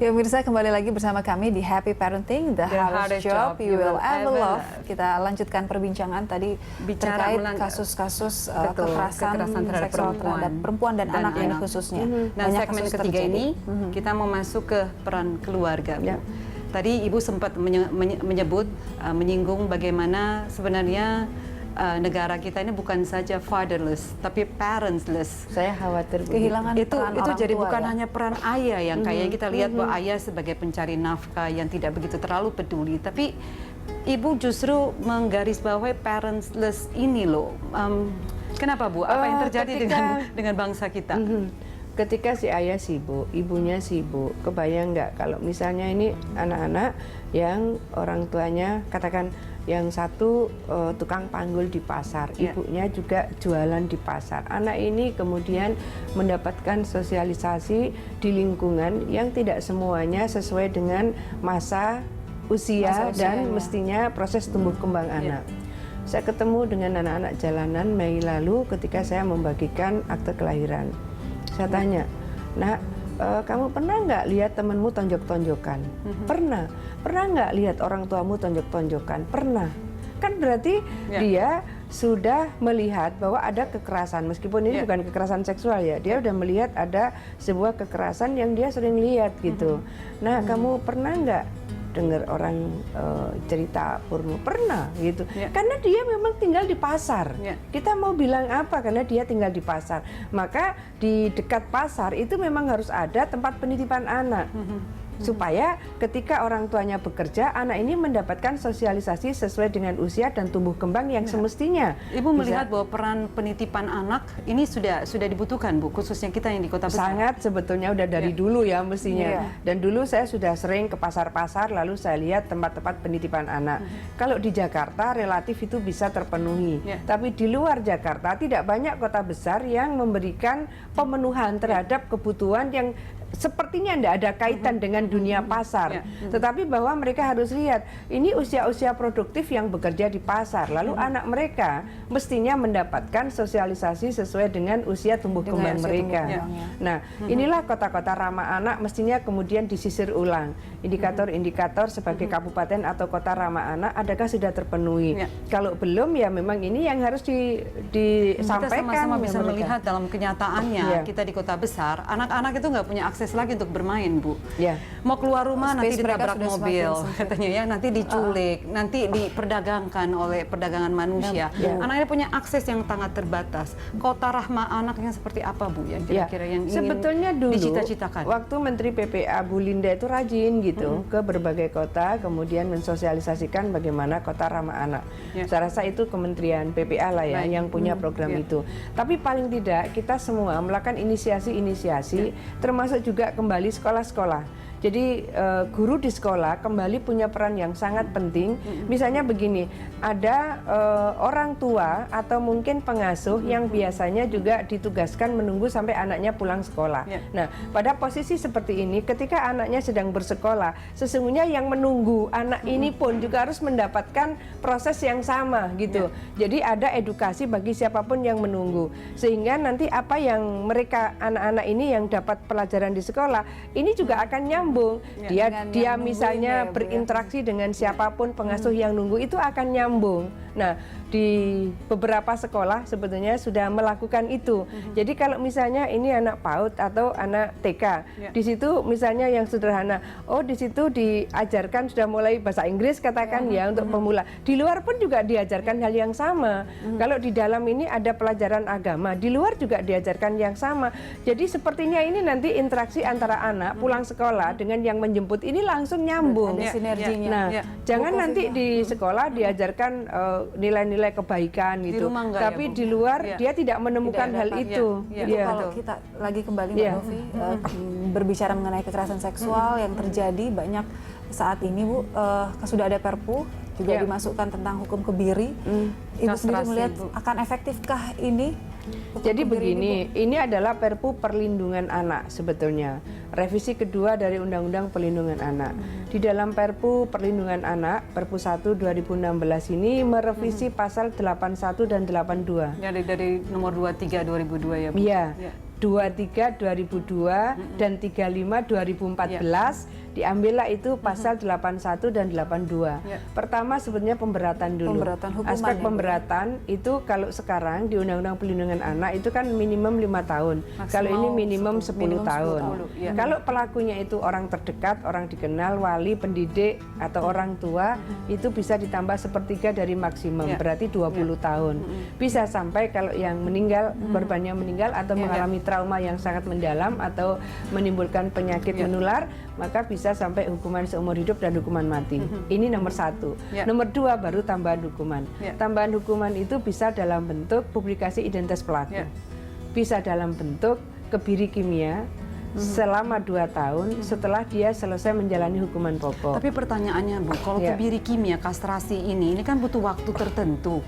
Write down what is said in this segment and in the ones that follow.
Ya pemirsa, kembali lagi bersama kami di Happy Parenting, the hardest job you will ever love. Kita lanjutkan perbincangan tadi terkait kasus-kasus kekerasan seksual terhadap perempuan dan anak ini khususnya. Dan segmen ketiga ini kita mau masuk ke peran keluarga, Bu. Tadi Ibu sempat menyinggung bagaimana sebenarnya negara kita ini bukan saja fatherless, tapi parentless. Saya khawatir kehilangan peran itu jadi tua, bukan ya? hanya peran ayah yang kayak kita lihat bahwa ayah sebagai pencari nafkah yang tidak begitu terlalu peduli, tapi Ibu justru menggarisbawahi parentless ini loh. Kenapa, Bu? Apa yang terjadi dengan bangsa kita? Ketika si ayah sibuk, ibunya sibuk, kebayang nggak kalau misalnya ini anak-anak yang orang tuanya katakan yang satu tukang panggul di pasar, ibunya juga jualan di pasar. Anak ini kemudian mendapatkan sosialisasi di lingkungan yang tidak semuanya sesuai dengan masa usia dan mestinya proses tumbuh kembang anak. Saya ketemu dengan anak-anak jalanan Mei lalu ketika saya membagikan akte kelahiran. Saya tanya, "Nak, kamu pernah nggak lihat temanmu tonjok-tonjokan?" Pernah. Pernah nggak lihat orang tuamu tonjok-tonjokan? Pernah. Kan berarti dia sudah melihat bahwa ada kekerasan, meskipun ini bukan kekerasan seksual ya. Dia udah melihat ada sebuah kekerasan yang dia sering lihat gitu. Nah, kamu pernah nggak dengar orang cerita porno? Pernah gitu. Karena dia memang tinggal di pasar. Kita mau bilang apa karena dia tinggal di pasar. Maka di dekat pasar itu memang harus ada tempat penitipan anak. Supaya ketika orang tuanya bekerja, anak ini mendapatkan sosialisasi sesuai dengan usia dan tumbuh kembang yang semestinya. Ibu melihat bahwa peran penitipan anak ini sudah dibutuhkan, Bu, khususnya kita yang di kota besar. Sangat, sebetulnya udah dari dulu ya mestinya. Dan dulu saya sudah sering ke pasar-pasar, lalu saya lihat tempat-tempat penitipan anak. Kalau di Jakarta relatif itu bisa terpenuhi. Tapi di luar Jakarta tidak banyak kota besar yang memberikan pemenuhan terhadap kebutuhan yang sepertinya tidak ada kaitan dengan dunia pasar, tetapi bahwa mereka harus lihat ini usia-usia produktif yang bekerja di pasar, lalu anak mereka mestinya mendapatkan sosialisasi sesuai dengan usia tumbuh kembang mereka. Nah, inilah kota-kota ramah anak mestinya kemudian disisir ulang indikator-indikator sebagai kabupaten atau kota ramah anak adakah sudah terpenuhi. Kalau belum ya memang ini yang harus disampaikan. Kita sama-sama bisa melihat dalam kenyataannya kita di kota besar, anak-anak itu nggak punya akses lagi untuk bermain, Bu. Mau keluar rumah nanti ditabrak mobil, katanya ya, nanti diculik, nanti diperdagangkan oleh perdagangan manusia. Anaknya punya akses yang sangat terbatas. Kota rahmah anak yang seperti apa, Bu, yang kira-kira yang ingin sebetulnya dulu dicita-citakan? Waktu Menteri PPA Bu Linda itu rajin gitu ke berbagai kota, kemudian mensosialisasikan bagaimana kota ramah anak. Saya rasa itu Kementerian PPA lah ya yang punya program itu. Tapi paling tidak kita semua melakukan inisiasi-inisiasi, termasuk juga kembali sekolah-sekolah. Jadi guru di sekolah kembali punya peran yang sangat penting. Misalnya begini, ada orang tua atau mungkin pengasuh yang biasanya juga ditugaskan menunggu sampai anaknya pulang sekolah. Nah, pada posisi seperti ini, ketika anaknya sedang bersekolah, sesungguhnya yang menunggu anak ini pun juga harus mendapatkan proses yang sama gitu. Jadi ada edukasi bagi siapapun yang menunggu, sehingga nanti apa yang mereka anak-anak ini yang dapat pelajaran di sekolah ini juga akan nyambung. Dia misalnya berinteraksi dengan siapapun pengasuh yang nunggu itu akan nyambung. Nah, di beberapa sekolah sebetulnya sudah melakukan itu. Jadi kalau misalnya ini anak PAUD atau anak TK, di situ misalnya yang sederhana, di situ diajarkan sudah mulai bahasa Inggris katakan ya untuk pemula. Di luar pun juga diajarkan hal yang sama. Kalau di dalam ini ada pelajaran agama, di luar juga diajarkan yang sama. Jadi sepertinya ini nanti interaksi antara anak pulang sekolah dengan yang menjemput ini langsung nyambung. Ada sinerginya. Nah, jangan nanti di sekolah diajarkan nilai-nilai kebaikan gitu, tapi di luar dia tidak menemukan hal itu. Kalau kita lagi kembali Mbak Novi berbicara mengenai kekerasan seksual yang terjadi banyak saat ini, Bu, sudah ada Perpu juga dimasukkan tentang hukum kebiri. Ibu sendiri melihat akan efektifkah ini? Jadi begini, ini adalah Perpu Perlindungan Anak sebetulnya. Revisi kedua dari Undang-Undang Perlindungan Anak. Di dalam Perpu Perlindungan Anak, Perpu 1 2016 ini merevisi pasal 81 dan 82. Dari nomor 23 2002 ya, Bu? Iya. 23 2002 dan 35 2014 diambillah itu pasal 81 dan 82. Pertama sebenarnya pemberatan dulu. Aspek pemberatan itu kalau sekarang di Undang-Undang Perlindungan Anak itu kan minimum 5 tahun. Kalau ini minimum 10 tahun. Kalau pelakunya itu orang terdekat, orang dikenal, wali, pendidik atau orang tua, itu bisa ditambah sepertiga dari maksimum, berarti 20 tahun. Bisa sampai kalau yang meninggal, korbannya meninggal atau mengalami trauma yang sangat mendalam atau menimbulkan penyakit menular, maka bisa sampai hukuman seumur hidup dan hukuman mati. Ini nomor 1. Nomor 2 baru tambahan hukuman. Tambahan hukuman itu bisa dalam bentuk publikasi identitas pelaku, bisa dalam bentuk kebiri kimia selama 2 tahun setelah dia selesai menjalani hukuman pokok. Tapi pertanyaannya Bu, kalau kebiri kimia, kastrasi ini kan butuh waktu tertentu.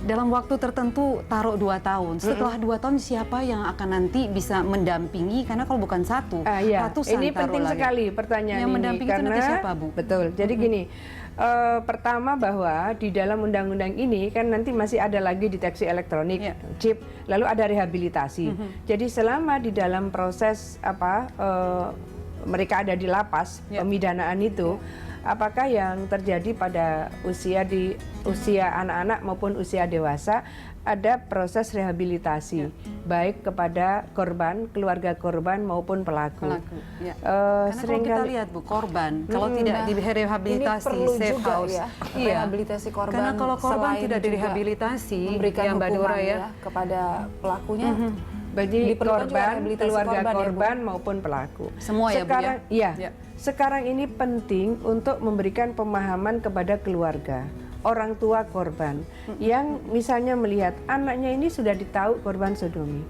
Dalam waktu tertentu taruh 2 tahun. Setelah 2 tahun siapa yang akan nanti bisa mendampingi? Karena kalau bukan satu, ratusan. Ini penting sekali pertanyaan yang ini. Mendampingi karena, itu nanti siapa, Bu? Betul. Jadi gini, pertama bahwa di dalam undang-undang ini kan nanti masih ada lagi deteksi elektronik, chip, lalu ada rehabilitasi. Jadi selama di dalam proses mereka ada di lapas pemidanaan itu, apakah yang terjadi pada usia anak-anak maupun usia dewasa, ada proses rehabilitasi baik kepada korban, keluarga korban maupun pelaku. Karena kalau kita lihat Bu, korban kalau tidak direhabilitasi, safe house, rehabilitasi korban. Karena kalau korban tidak direhabilitasi, memberikan hukuman kepada pelakunya. Bagi korban, keluarga korban maupun pelaku. Semua sekarang, ya, Bu, sekarang ini penting untuk memberikan pemahaman kepada keluarga, orang tua korban, yang misalnya melihat anaknya ini sudah ditahu korban sodomi.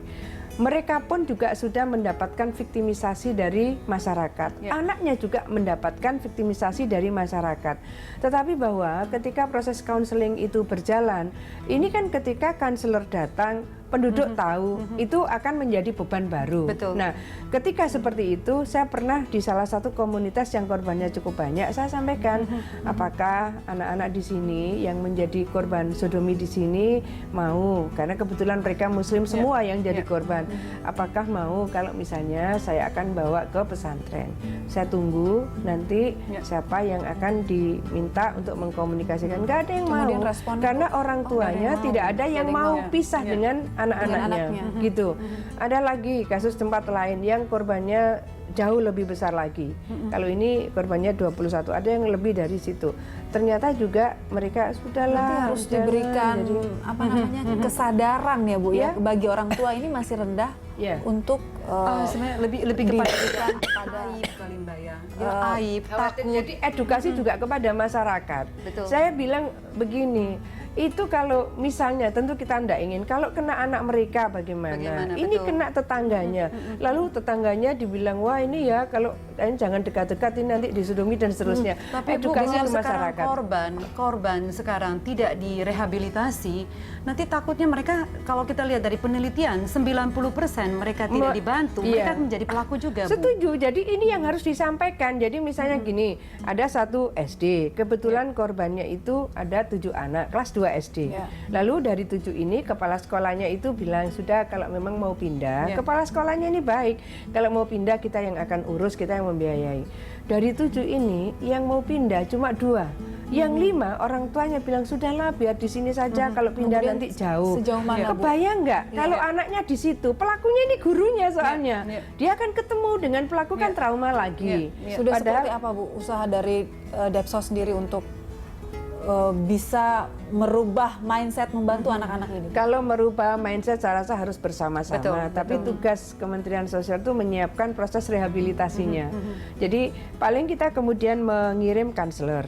Mereka pun juga sudah mendapatkan viktimisasi dari masyarakat. Anaknya juga mendapatkan viktimisasi dari masyarakat. Tetapi bahwa ketika proses counseling itu berjalan, ini kan ketika konselor datang, penduduk tahu, itu akan menjadi beban baru. Nah, ketika seperti itu, saya pernah di salah satu komunitas yang korbannya cukup banyak, saya sampaikan, apakah anak-anak di sini yang menjadi korban sodomi di sini mau, karena kebetulan mereka muslim semua yang jadi korban, apakah mau kalau misalnya saya akan bawa ke pesantren. Saya tunggu nanti siapa yang akan diminta untuk mengkomunikasikan. Nggak ada yang mau, karena orang tuanya tidak ada yang mau pisah dengan anak-anaknya, gitu. Ada lagi kasus tempat lain yang korbannya jauh lebih besar lagi. Kalau ini korbannya 21, ada yang lebih dari situ. Ternyata juga mereka sudahlah harus diberikan kesadaran ya Bu ya, bagi orang tua ini masih rendah untuk sebenarnya lebih kepada aib kali Mbak ya. Aib, takut. Jadi edukasi juga kepada masyarakat. Saya bilang begini, itu kalau misalnya tentu kita tidak ingin, kalau kena anak mereka bagaimana? Ini kena tetangganya, lalu tetangganya dibilang wah ini ya kalau jangan dekat-dekat ini nanti disodomi dan seterusnya. Tapi edukasi ke masyarakat. Korban sekarang tidak direhabilitasi, nanti takutnya mereka, kalau kita lihat dari penelitian 90% mereka tidak dibantu, mereka menjadi pelaku juga. Setuju. Jadi ini yang harus disampaikan. Jadi misalnya gini, ada satu SD, kebetulan korbannya itu ada 7 anak, kelas 2 SD. Lalu dari 7 ini kepala sekolahnya itu bilang sudah kalau memang mau pindah, kepala sekolahnya ini baik. Kalau mau pindah kita yang akan urus, kita yang membiayai. Dari 7 ini yang mau pindah cuma 2. Yang 5 orang tuanya bilang sudahlah biar di sini saja, kalau pindah nanti jauh. Sejauh mana, kebayang nggak kalau anaknya di situ, pelakunya ini gurunya soalnya. Dia akan ketemu dengan pelaku kan trauma lagi. Sudah seperti apa Bu usaha dari Depsos sendiri untuk bisa merubah mindset, membantu anak-anak ini? Kalau merubah mindset saya rasa harus bersama-sama. Tapi tugas Kementerian Sosial itu menyiapkan proses rehabilitasinya. Jadi paling kita kemudian mengirim konselor.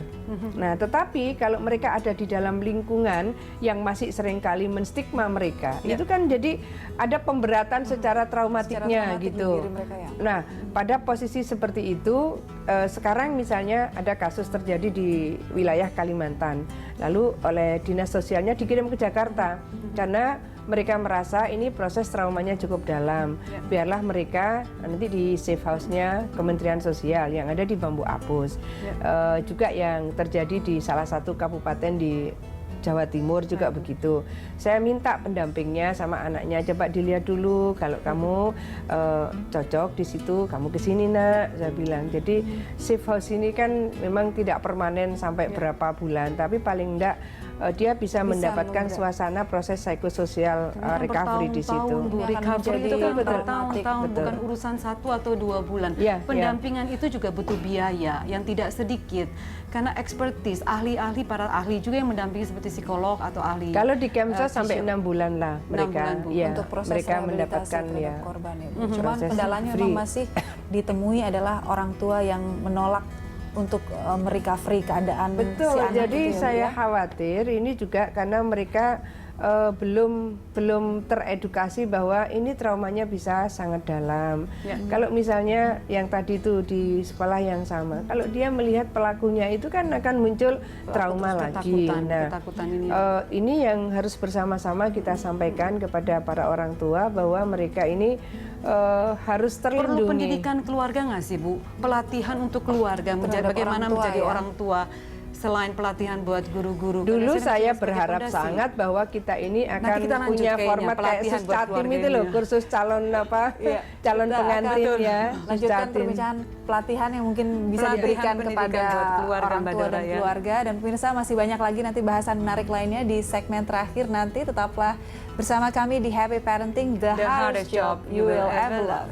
Nah, tetapi kalau mereka ada di dalam lingkungan yang masih seringkali menstigma mereka, itu kan jadi ada pemberatan secara traumatiknya gitu. Nah, pada posisi seperti itu, sekarang misalnya ada kasus terjadi di wilayah Kalimantan, lalu oleh dinas sosialnya dikirim ke Jakarta karena mereka merasa ini proses traumanya cukup dalam. Biarlah mereka nanti di safe house-nya Kementerian Sosial yang ada di Bambu Apus. Juga yang terjadi di salah satu kabupaten di Jawa Timur juga begitu. Saya minta pendampingnya sama anaknya, coba dilihat dulu kalau kamu cocok di situ, kamu ke sini nak, saya bilang. Jadi safe house ini kan memang tidak permanen sampai berapa bulan, tapi paling enggak dia bisa mendapatkan suasana proses psikososial recovery di situ. Recovery itu kan bertahun-tahun, bukan urusan 1 atau 2 bulan. Pendampingan itu juga butuh biaya yang tidak sedikit. Karena expertise, ahli-ahli, para ahli juga yang mendampingi seperti psikolog atau ahli. Kalau di Kemsos sampai 6 bulan lah mereka, untuk proses mereka mendapatkan korban. Cuman kendalanya memang masih ditemui adalah orang tua yang menolak untuk merecovery keadaan si anak. Jadi itu, saya khawatir ini juga karena mereka belum teredukasi bahwa ini traumanya bisa sangat dalam. Kalau misalnya yang tadi itu di sekolah yang sama, kalau dia melihat pelakunya itu kan akan muncul trauma lagi. Nah, ini yang harus bersama-sama kita sampaikan kepada para orang tua bahwa mereka ini harus terlindungi. Perlu pendidikan keluarga nggak sih, Bu? Pelatihan untuk keluarga, bagaimana menjadi orang tua. Selain pelatihan buat guru-guru. Dulu saya berharap sangat bahwa kita ini akan punya format kayak Suscatim itu loh, kursus calon calon pengantin ya. Lanjutkan perbincangan pelatihan yang mungkin bisa diberikan kepada orang tua dan keluarga. Dan pemirsa masih banyak lagi nanti bahasan menarik lainnya di segmen terakhir nanti. Tetaplah bersama kami di Happy Parenting, the hardest job you will ever love.